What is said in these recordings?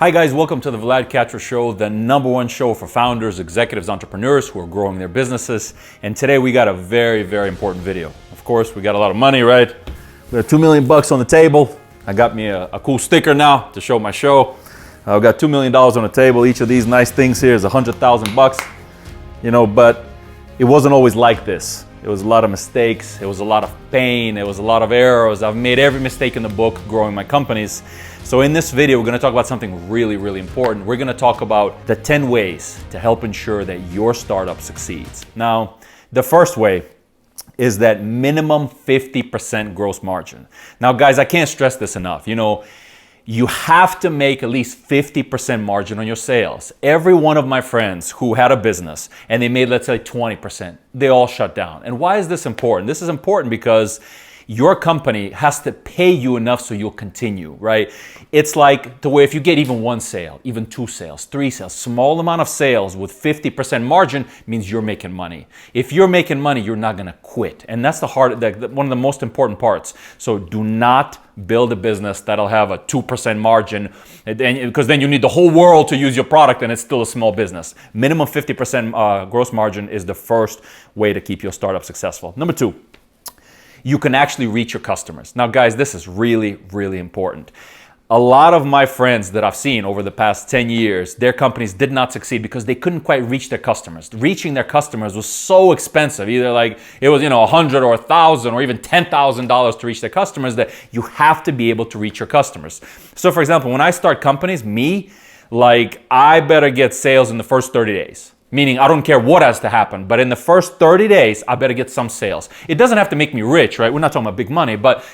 Hi guys, welcome to the Vlad Kachur Show, the #1 show for founders, executives, entrepreneurs who are growing their businesses. And today we got a very, very important video. Of course, we got a lot of money, right? We got $2 million on the table. I got me a cool sticker now to show my show. I've got $2 million on the table. Each of these nice things here is $100,000. You know, but it wasn't always like this. It was a lot of mistakes. It was a lot of pain. It was a lot of errors. I've made every mistake in the book growing my companies. So in this video, we're going to talk about something really, really important. We're going to talk about the 10 ways to help ensure that your startup succeeds. Now, the first way is that minimum 50% gross margin. Now, guys, I can't stress this enough. You know, you have to make at least 50% margin on your sales. Every one of my friends who had a business and they made, let's say, 20%, they all shut down. And why is this important? This is important because your company has to pay you enough so you'll continue, right? It's like the way if you get even one sale, even 2 sales, 3 sales, small amount of sales with 50% margin means you're making money. If you're making money, you're not gonna quit. And that's one of the most important parts. So do not build a business that'll have a 2% margin, because then you need the whole world to use your product and it's still a small business. Minimum 50% gross margin is the first way to keep your startup successful. Number 2, you can actually reach your customers. Now, guys, this is really, really important. A lot of my friends that I've seen over the past 10 years, their companies did not succeed because they couldn't quite reach their customers. Reaching their customers was so expensive. Either like it was, $100 or $1,000 or even $10,000 to reach their customers, that you have to be able to reach your customers. So for example, when I start companies, I better get sales in the first 30 days. Meaning I don't care what has to happen, but in the first 30 days, I better get some sales. It doesn't have to make me rich, right? We're not talking about big money, but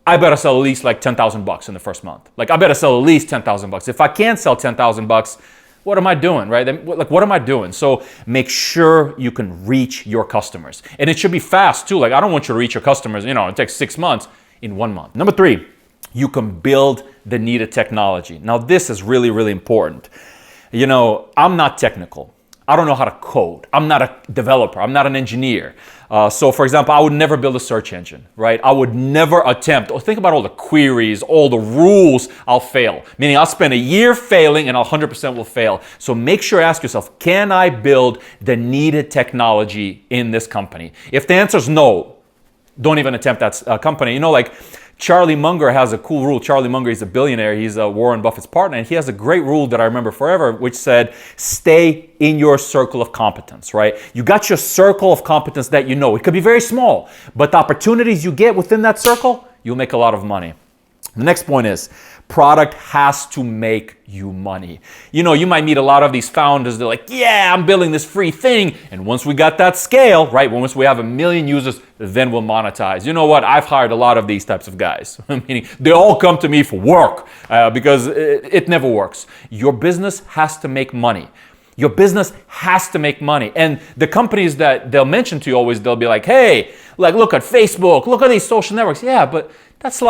I better sell at least like $10,000 in the first month. Like I better sell at least $10,000. If I can't sell $10,000, what am I doing, right? What am I doing? So make sure you can reach your customers. And it should be fast too. Like I don't want you to reach your customers, it takes 6 months, in 1 month. Number 3, you can build the needed technology. Now this is really, really important. I'm not technical. I don't know how to code. I'm not a developer. I'm not an engineer. So for example, I would never build a search engine, right? I would never attempt, or think about all the queries, all the rules, I'll fail. Meaning I'll spend a year failing and 100% will fail. So make sure to ask yourself, can I build the needed technology in this company? If the answer is no, don't even attempt that company. Like Charlie Munger has a cool rule. Charlie Munger, he's a billionaire. He's Warren Buffett's partner. And he has a great rule that I remember forever, which said, stay in your circle of competence, right? You got your circle of competence that you know. It could be very small, but the opportunities you get within that circle, you'll make a lot of money. The next point is, product has to make you money. You might meet a lot of these founders. They're like, yeah, I'm building this free thing. And once we got that scale, right? Once we have 1 million users, then we'll monetize. You know what? I've hired a lot of these types of guys. Meaning they all come to me for work because it never works. Your business has to make money. Your business has to make money. And the companies that they'll mention to you always, they'll be like, hey, look at Facebook, look at these social networks. Yeah, but that's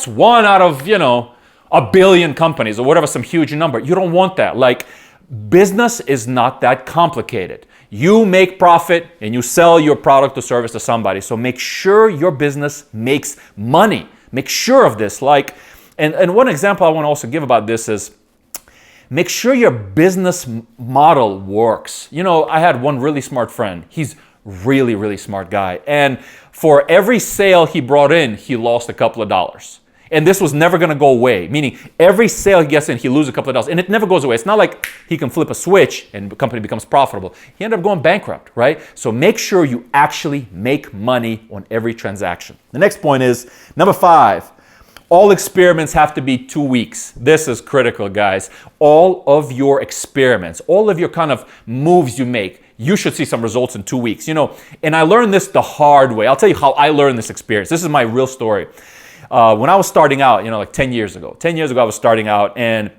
1 out of, 1 billion companies or whatever, some huge number. You don't want that. Business is not that complicated. You make profit and you sell your product or service to somebody. So make sure your business makes money. Make sure of this. And one example I want to also give about this is, make sure your business model works. I had one really smart friend. He's really, really smart guy. And for every sale he brought in, he lost a couple of dollars. And this was never going to go away. Meaning every sale he gets in, he loses a couple of dollars. And it never goes away. It's not like he can flip a switch and the company becomes profitable. He ended up going bankrupt, right? So make sure you actually make money on every transaction. The next point is, number 5, all experiments have to be 2 weeks. This is critical, guys. All of your experiments, all of your kind of moves you make, you should see some results in 2 weeks. And I learned this the hard way. I'll tell you how I learned this experience. This is my real story. When I was starting out, 10 years ago. 10 years ago, I was starting out and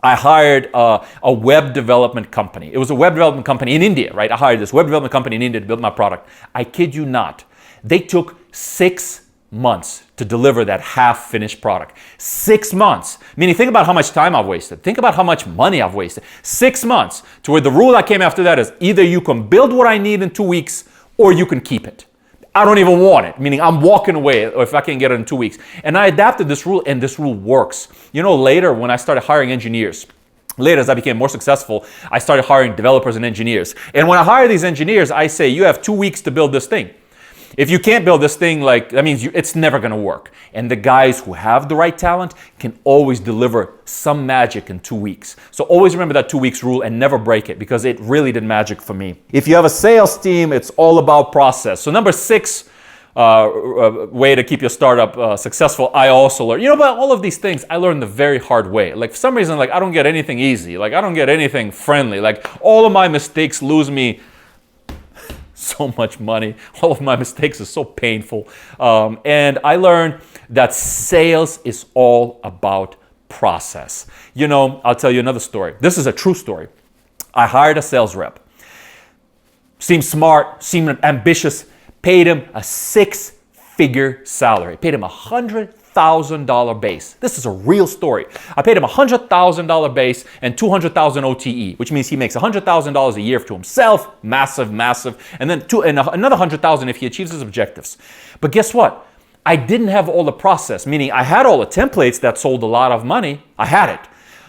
I hired a web development company. It was a web development company in India, right? I hired this web development company in India to build my product. I kid you not. They took 6 months to deliver that half-finished product. 6 months. Meaning, think about how much time I've wasted. Think about how much money I've wasted. 6 months. To where the rule that came after that is either you can build what I need in 2 weeks or you can keep it. I don't even want it, meaning I'm walking away if I can get it in 2 weeks. And I adapted this rule, and this rule works. You know, later when I started hiring engineers, later as I became more successful, I started hiring developers and engineers. And when I hire these engineers, I say, you have 2 weeks to build this thing. If you can't build this thing, like, that means it's never going to work. And the guys who have the right talent can always deliver some magic in 2 weeks. So always remember that 2 weeks rule and never break it, because it really did magic for me. If you have a sales team, it's all about process. So number 6 way to keep your startup successful, I also learned, you know, about all of these things, I learned the very hard way. Like, for some reason, like, I don't get anything easy. Like, I don't get anything friendly. Like, all of my mistakes lose me so much money. All of my mistakes are so painful. And I learned that sales is all about process. You know, I'll tell you another story. This is a true story. I hired a sales rep. Seemed smart, seemed ambitious, paid him a 6-figure salary. Paid him $100,000 base. This is a real story. I paid him $100,000 base and $200,000 OTE, which means he makes $100,000 a year to himself. Massive, massive. And then another $100,000 if he achieves his objectives. But guess what? I didn't have all the process, meaning I had all the templates that sold a lot of money. I had it.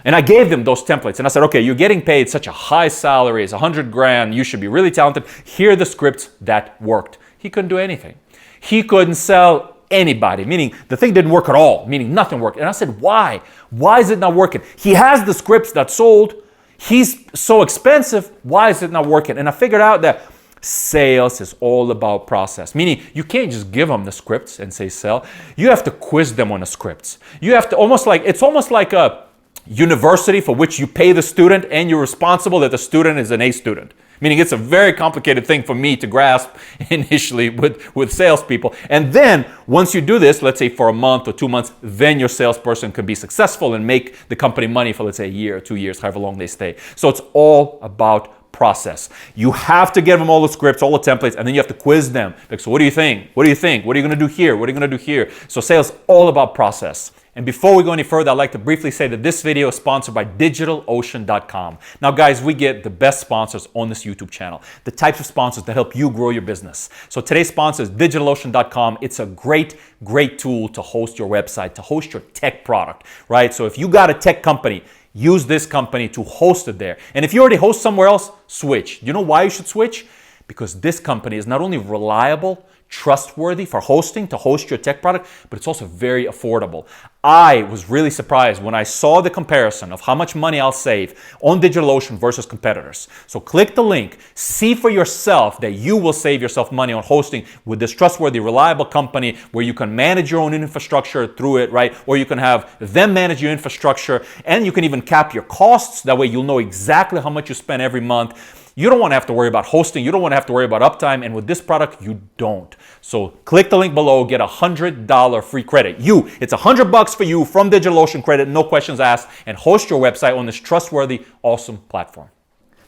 And I gave them those templates. And I said, okay, you're getting paid such a high salary. It's 100 grand. You should be really talented. Here are the scripts that worked. He couldn't do anything. He couldn't sell anybody, meaning the thing didn't work at all, meaning nothing worked. And I said, why? Why is it not working? He has the scripts that sold. He's so expensive. Why is it not working? And I figured out that sales is all about process, meaning you can't just give them the scripts and say sell. You have to quiz them on the scripts. You have to it's almost like a university for which you pay the student and you're responsible that the student is an A student. Meaning it's a very complicated thing for me to grasp initially with salespeople. And then once you do this, let's say for a month or 2 months, then your salesperson can be successful and make the company money for, let's say, a year or 2 years, however long they stay. So it's all about process. You have to give them all the scripts, all the templates, and then you have to quiz them. Like, so what do you think? What do you think? What are you going to do here? What are you going to do here? So sales is all about process. And before we go any further, I'd like to briefly say that this video is sponsored by DigitalOcean.com. Now guys, we get the best sponsors on this YouTube channel, the types of sponsors that help you grow your business. So today's sponsor is DigitalOcean.com. It's a great tool to host your website, to host your tech product, right? So if you got a tech company, use this company to host it there. And if you already host somewhere else, switch. You know why you should switch? Because this company is not only reliable, trustworthy for hosting, to host your tech product, but it's also very affordable. I was really surprised when I saw the comparison of how much money I'll save on DigitalOcean versus competitors. So click the link, see for yourself that you will save yourself money on hosting with this trustworthy, reliable company where you can manage your own infrastructure through it, right? Or you can have them manage your infrastructure, and you can even cap your costs. That way you'll know exactly how much you spend every month. You don't want to have to worry about hosting. You don't want to have to worry about uptime. And with this product, you don't. So click the link below, get $100 free credit. It's $100 for you from DigitalOcean credit, no questions asked, and host your website on this trustworthy, awesome platform.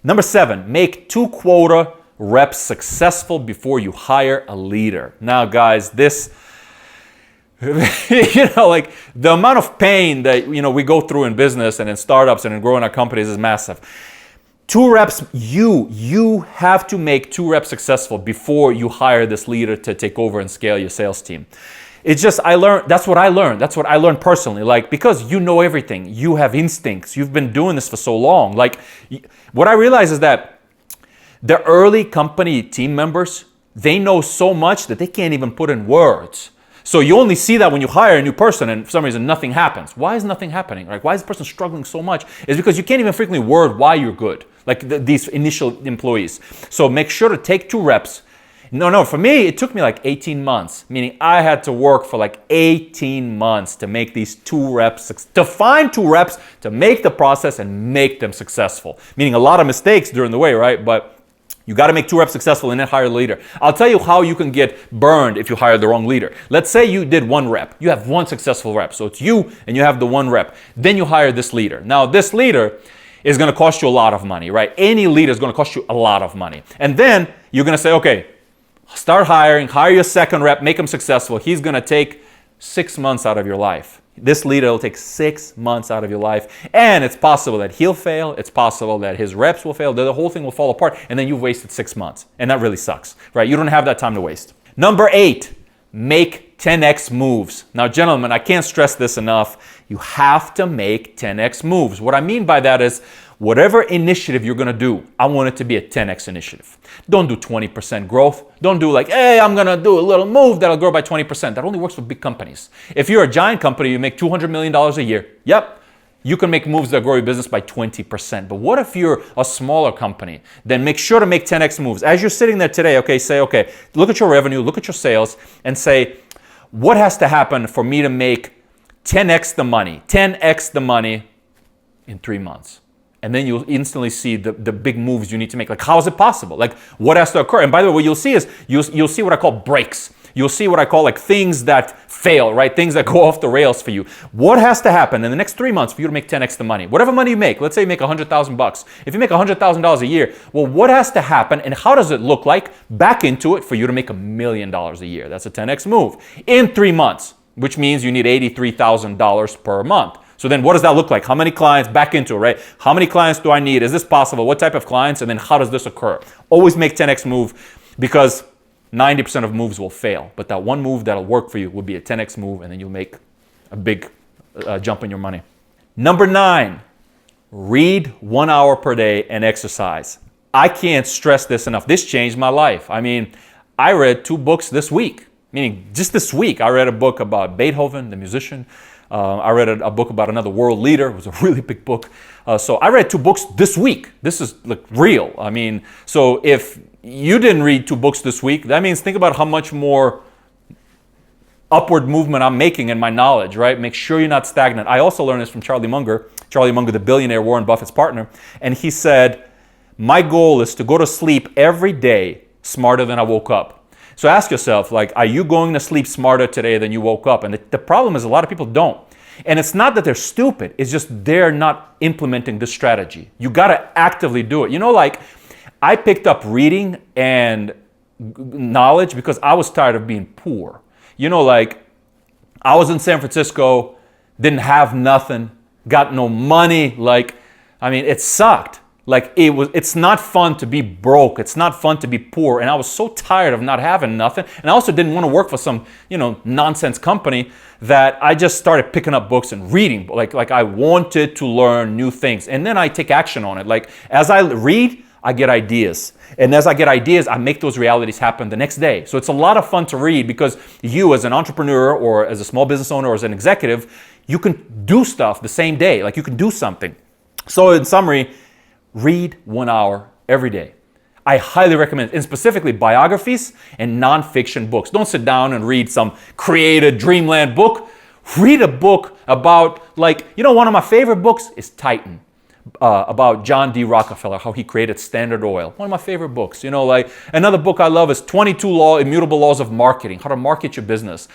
Number 7, make 2 quota reps successful before you hire a leader. Now guys, this, like the amount of pain that, we go through in business and in startups and in growing our companies is massive. 2 reps, you have to make 2 reps successful before you hire this leader to take over and scale your sales team. It's just, that's what I learned. That's what I learned personally. Like, because you know everything, you have instincts, you've been doing this for so long. Like, what I realize is that the early company team members, they know so much that they can't even put in words. So you only see that when you hire a new person and for some reason nothing happens. Why is nothing happening? Like, why is the person struggling so much? It's because you can't even frequently word why you're good, like these initial employees. So make sure to take 2 reps. No, for me, it took me like 18 months, meaning I had to work for like 18 months to make these 2 reps, to find 2 reps, to make the process and make them successful. Meaning a lot of mistakes during the way, right? But you got to make 2 reps successful and then hire a leader. I'll tell you how you can get burned if you hire the wrong leader. Let's say you did 1 rep. You have 1 successful rep. So it's you and you have the 1 rep. Then you hire this leader. Now this leader is going to cost you a lot of money, right? Any leader is going to cost you a lot of money. And then you're going to say, okay, start hiring, hire your 2nd rep, make him successful. He's going to take 6 months out of your life. This leader will take 6 months out of your life. And it's possible that he'll fail. It's possible that his reps will fail. That the whole thing will fall apart. And then you've wasted 6 months. And that really sucks, right? You don't have that time to waste. Number 8, make 10x moves. Now, gentlemen, I can't stress this enough. You have to make 10x moves. What I mean by that is whatever initiative you're going to do, I want it to be a 10x initiative. Don't do 20% growth. Don't do like, hey, I'm going to do a little move that'll grow by 20%. That only works with big companies. If you're a giant company, you make $200 million a year. Yep. You can make moves that grow your business by 20%. But what if you're a smaller company? Then make sure to make 10x moves. As you're sitting there today, okay, say, okay, look at your revenue, look at your sales, and say, what has to happen for me to make 10x the money in 3 months? And then you'll instantly see the big moves you need to make. Like, how is it possible? Like, what has to occur? And by the way, what you'll see is, you'll see what I call breaks. You'll see what I call like things that fail, right? Things that go off the rails for you. What has to happen in the next 3 months for you to make 10x the money? Whatever money you make, let's say you make $100,000. If you make $100,000 a year, well, what has to happen and how does it look like back into it for you to make $1 million a year? That's a 10x move in 3 months, which means you need $83,000 per month. So then what does that look like? How many clients back into it, right? How many clients do I need? Is this possible? What type of clients? And then how does this occur? Always make 10x move, because 90% of moves will fail. But that one move that'll work for you will be a 10x move, and then you'll make a big jump in your money. Number 9, read 1 hour per day and exercise. I can't stress this enough. This changed my life. I mean, I read 2 books this week, meaning just this week. I read a book about Beethoven, the musician. I read a book about another world leader. It was a really big book. So I read 2 books this week. This is like real. I mean, so if you didn't read 2 books this week, that means think about how much more upward movement I'm making in my knowledge, right? Make sure you're not stagnant. I also learned this from Charlie Munger, the billionaire Warren Buffett's partner. And he said, my goal is to go to sleep every day smarter than I woke up. So ask yourself, like, are you going to sleep smarter today than you woke up? And the problem is a lot of people don't. And it's not that they're stupid. It's just they're not implementing this strategy. You got to actively do it. You know, like, I picked up reading and knowledge because I was tired of being poor. You know, like, I was in San Francisco, didn't have nothing, got no money. Like, I mean, it sucked. Like, it's not fun to be broke. It's not fun to be poor. And I was so tired of not having nothing. And I also didn't want to work for some, nonsense company, that I just started picking up books and reading. Like I wanted to learn new things. And then I take action on it. Like, as I read, I get ideas. And as I get ideas, I make those realities happen the next day. So it's a lot of fun to read, because you, as an entrepreneur or as a small business owner or as an executive, you can do stuff the same day. Like, you can do something. So in summary, read 1 hour every day. I highly recommend it, and specifically biographies and nonfiction books. Don't sit down and read some creative dreamland book. Read a book about, one of my favorite books is Titan, about John D. Rockefeller, how he created Standard Oil. One of my favorite books. Another book I love is 22 Immutable Laws of Marketing, how to market your business.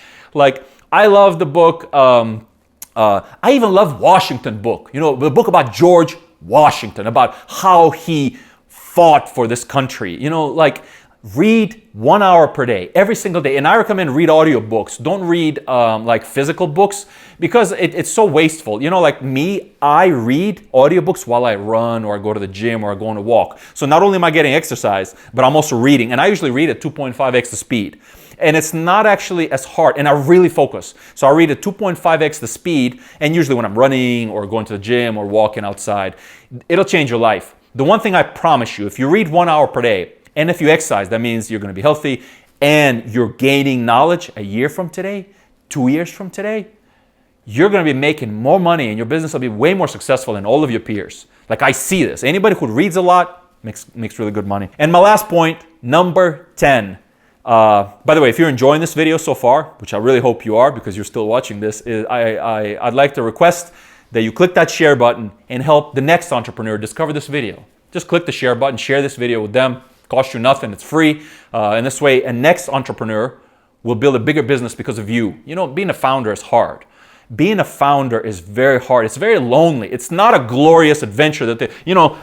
I love the book, I even love Washington book, the book about George Washington, about how he fought for this country. Read 1 hour per day, every single day. And I recommend read audiobooks. Don't read physical books, because it's so wasteful. Like me, I read audiobooks while I run or I go to the gym or I go on a walk. So not only am I getting exercise, but I'm also reading. And I usually read at 2.5x the speed. And it's not actually as hard, and I really focus. So I read at 2.5x the speed, and usually when I'm running or going to the gym or walking outside, it'll change your life. The one thing I promise you, if you read 1 hour per day, and if you exercise, that means you're going to be healthy, and you're gaining knowledge a year from today, 2 years from today, you're going to be making more money, and your business will be way more successful than all of your peers. Like, I see this. Anybody who reads a lot makes really good money. And my last point, number 10. By the way, if you're enjoying this video so far, which I really hope you are because you're still watching this, I'd like to request that you click that share button and help the next entrepreneur discover this video. Just click the share button, share this video with them. Cost you nothing, it's free. And this way, a next entrepreneur will build a bigger business because of you. Being a founder is hard. Being a founder is very hard. It's very lonely. It's not a glorious adventure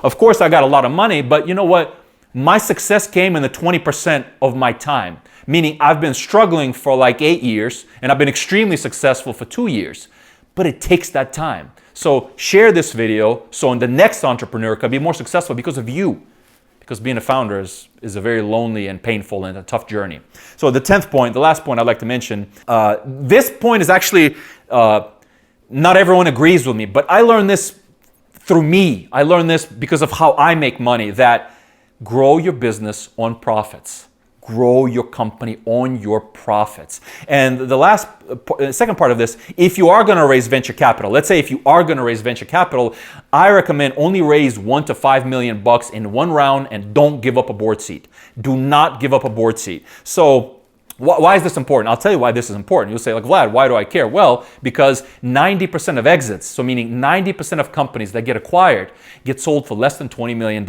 of course I got a lot of money, but you know what? My success came in the 20% of my time, meaning I've been struggling for 8 years and I've been extremely successful for 2 years, but it takes that time. So share this video so the next entrepreneur can be more successful because of you. because being a founder is a very lonely and painful and a tough journey. So the 10th point, the last point I'd like to mention, this point is actually, not everyone agrees with me, but I learned this through me. I learned this because of how I make money, that grow your business on profits. Grow your company on your profits. And the second part of this, if you are going to raise venture capital, let's say if you are going to raise venture capital, I recommend only raise $1 to $5 million in one round and don't give up a board seat. Do not give up a board seat. So why is this important? I'll tell you why this is important. You'll say, like, Vlad, why do I care? Well, because 90% of exits, so meaning 90% of companies that get acquired, get sold for less than $20 million.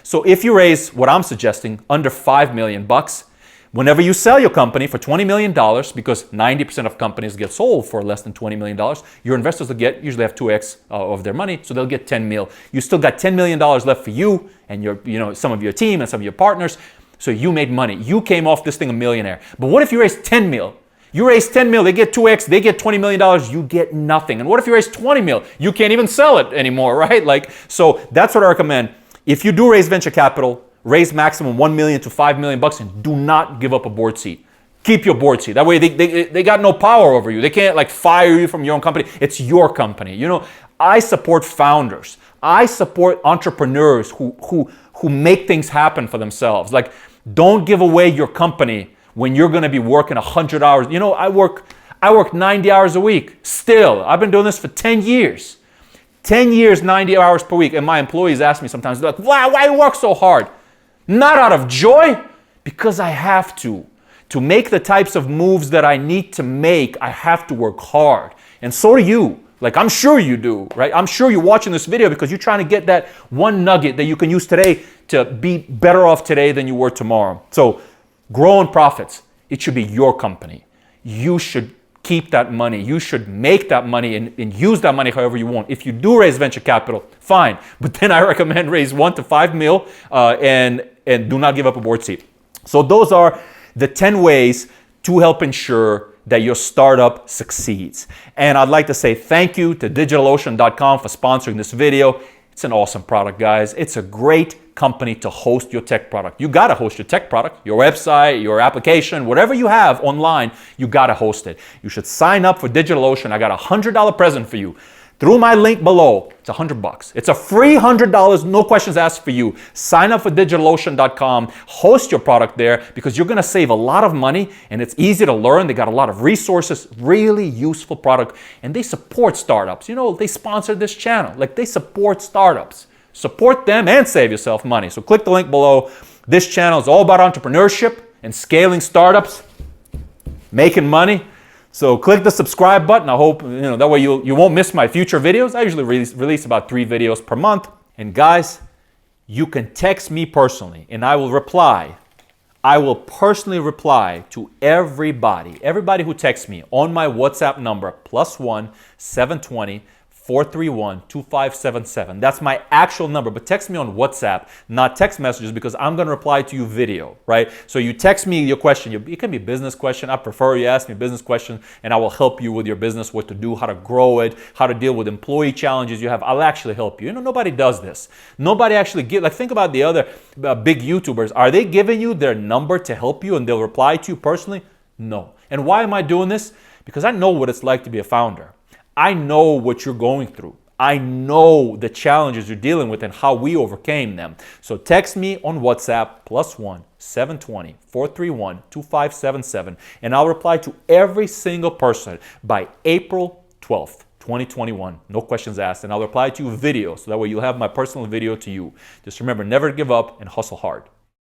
So if you raise, what I'm suggesting, under $5 million, whenever you sell your company for $20 million, because 90% of companies get sold for less than $20 million, your investors will usually have 2x of their money, so they'll get 10 mil. You still got $10 million left for you and some of your team and some of your partners. So you made money. You came off this thing a millionaire. But what if you raise 10 mil? You raise 10 mil, they get 2x, they get $20 million, you get nothing. And what if you raise 20 mil? You can't even sell it anymore, right? So that's what I recommend. If you do raise venture capital, raise maximum $1 million to $5 million and do not give up a board seat. Keep your board seat. That way they got no power over you. They can't fire you from your own company. It's your company. I support founders. I support entrepreneurs who make things happen for themselves. Don't give away your company when you're going to be working 100 hours. I work 90 hours a week. Still, I've been doing this for 10 years. 10 years, 90 hours per week. And my employees ask me sometimes, they're like, why do you work so hard? Not out of joy, because I have to. To make the types of moves that I need to make, I have to work hard. And so do you. I'm sure you do, right? I'm sure you're watching this video because you're trying to get that one nugget that you can use today to be better off today than you were tomorrow. So grow in profits. It should be your company. You should keep that money. You should make that money and use that money however you want. If you do raise venture capital, fine. But then I recommend raise 1 to 5 mil and do not give up a board seat. So those are the 10 ways to help ensure that your startup succeeds. And I'd like to say thank you to DigitalOcean.com for sponsoring this video. It's an awesome product, guys. It's a great company to host your tech product. You gotta host your tech product, your website, your application, whatever you have online, you gotta host it. You should sign up for DigitalOcean. I got a $100 present for you. Through my link below, it's $100. It's a free $100, no questions asked for you. Sign up for DigitalOcean.com, host your product there because you're gonna save a lot of money and it's easy to learn. They got a lot of resources, really useful product, and they support startups. They sponsored this channel. They support startups. Support them and save yourself money. So click the link below. This channel is all about entrepreneurship and scaling startups, making money. So click the subscribe button. I hope, that way you won't miss my future videos. I usually release about 3 videos per month. And guys, you can text me personally and I will reply. I will personally reply to everybody who texts me on my WhatsApp number, +1 720 431 2577. That's my actual number, but text me on WhatsApp, not text messages, because I'm going to reply to you video, right? So you text me your question. It can be a business question. I prefer you ask me a business question, and I will help you with your business, what to do, how to grow it, how to deal with employee challenges you have. I'll actually help you. Nobody does this. Nobody actually think about the other big YouTubers. Are they giving you their number to help you and they'll reply to you personally? No. And why am I doing this? Because I know what it's like to be a founder. I know what you're going through. I know the challenges you're dealing with and how we overcame them. So text me on WhatsApp, +1 720 431 2577, and I'll reply to every single person by April 12th, 2021. No questions asked, and I'll reply to you video, so that way you'll have my personal video to you. Just remember, never give up and hustle hard.